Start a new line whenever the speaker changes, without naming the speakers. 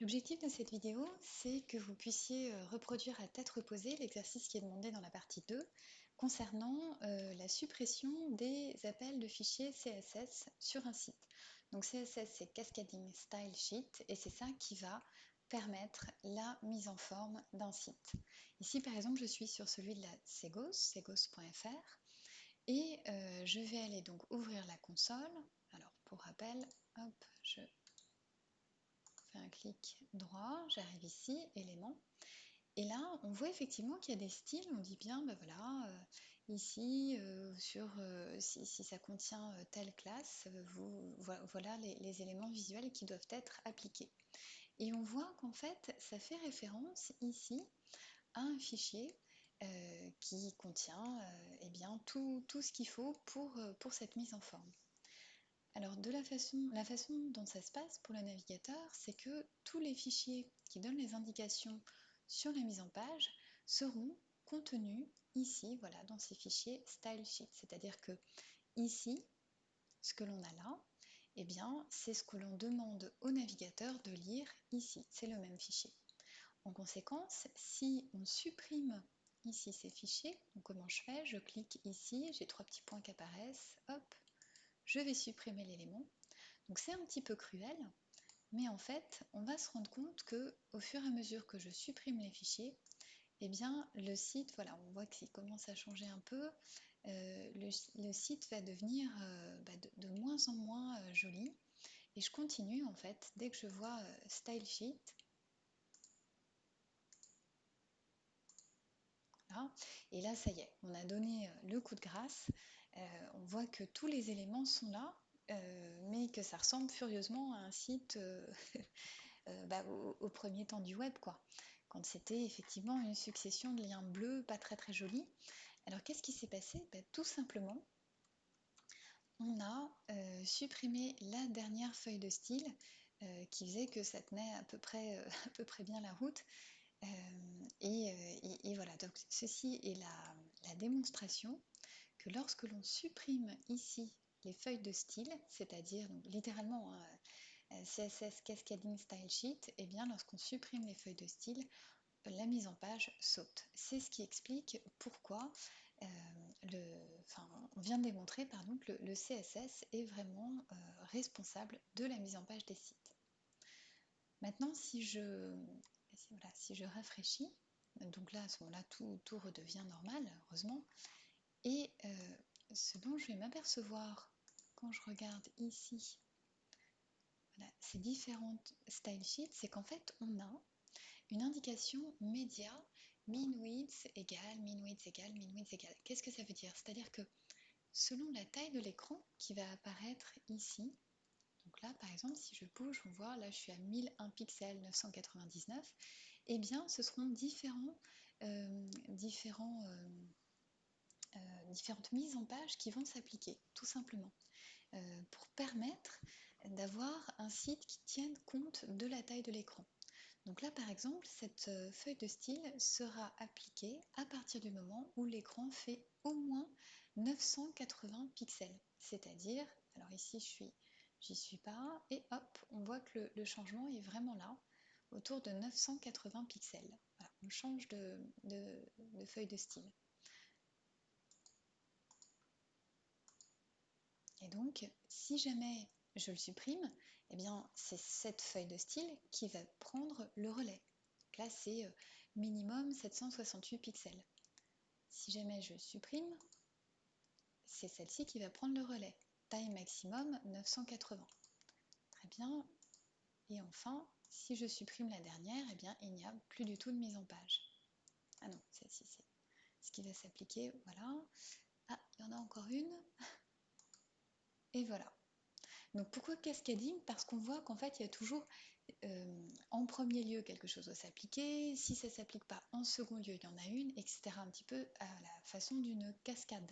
L'objectif de cette vidéo, c'est que vous puissiez reproduire à tête reposée l'exercice qui est demandé dans la partie 2 concernant la suppression des appels de fichiers CSS sur un site. Donc CSS, c'est Cascading Style Sheet et c'est ça qui va permettre la mise en forme d'un site. Ici, par exemple, je suis sur celui de la Segos, segos.fr, et je vais aller donc ouvrir la console. Alors, pour rappel, hop, je un clic droit, j'arrive ici, éléments, et là on voit effectivement qu'il y a des styles, on dit bien, ben voilà, ici si ça contient telle classe, voilà les éléments visuels qui doivent être appliqués. Et on voit qu'en fait ça fait référence ici à un fichier qui contient eh bien, tout ce qu'il faut pour cette mise en forme. Alors la façon dont ça se passe pour le navigateur, c'est que tous les fichiers qui donnent les indications sur la mise en page seront contenus ici, voilà, dans ces fichiers style sheet. C'est-à-dire que ici, ce que l'on a là, eh bien, c'est ce que l'on demande au navigateur de lire ici. C'est le même fichier. En conséquence, si on supprime ici ces fichiers, donc comment je fais? Je clique ici, j'ai trois petits points qui apparaissent, hop, je vais supprimer l'élément. Donc c'est un petit peu cruel, mais en fait, on va se rendre compte que au fur et à mesure que je supprime les fichiers, eh bien le site, voilà, on voit qu'il commence à changer un peu. Le site va devenir de moins en moins joli. Et je continue en fait, dès que je vois Style Sheet, là, et là ça y est, on a donné le coup de grâce. On voit que tous les éléments sont là, mais que ça ressemble furieusement à un site au premier temps du web, quoi. Quand c'était effectivement une succession de liens bleus, pas très très jolis. Alors qu'est-ce qui s'est passé? Tout simplement, on a supprimé la dernière feuille de style qui faisait que ça tenait à peu près, à peu près bien la route. Et voilà, donc ceci est la démonstration que lorsque l'on supprime ici les feuilles de style, c'est-à-dire littéralement CSS Cascading Style Sheet, et bien lorsqu'on supprime les feuilles de style, la mise en page saute. C'est ce qui explique pourquoi on vient de démontrer pardon, que le CSS est vraiment responsable de la mise en page des sites. Maintenant, si je rafraîchis, donc là à ce moment-là tout redevient normal, heureusement, et ce dont je vais m'apercevoir quand je regarde ici voilà, ces différentes style sheets, c'est qu'en fait on a une indication média min width égale, min width égale, min width égale. Qu'est-ce que ça veut dire? C'est-à-dire que selon la taille de l'écran qui va apparaître ici, donc là par exemple si je bouge, on voit là je suis à 1001 pixels 999, et bien ce seront différentes mises en page qui vont s'appliquer tout simplement pour permettre d'avoir un site qui tienne compte de la taille de l'écran. Donc là, par exemple, cette feuille de style sera appliquée à partir du moment où l'écran fait au moins 980 pixels. C'est-à-dire, alors ici, j'y suis pas, et hop, on voit que le changement est vraiment là, autour de 980 pixels. Voilà, on change de feuille de style. Et donc, si jamais je le supprime, eh bien, c'est cette feuille de style qui va prendre le relais. Donc là, c'est minimum 768 pixels. Si jamais je supprime, c'est celle-ci qui va prendre le relais. Taille maximum 980. Très bien. Et enfin, si je supprime la dernière, eh bien, il n'y a plus du tout de mise en page. Ah non, celle-ci, c'est ce qui va s'appliquer. Voilà. Ah, il y en a encore une. Et voilà. Donc pourquoi cascading? Parce qu'on voit qu'en fait il y a toujours en premier lieu quelque chose doit s'appliquer, si ça ne s'applique pas en second lieu il y en a une, etc. Un petit peu à la façon d'une cascade.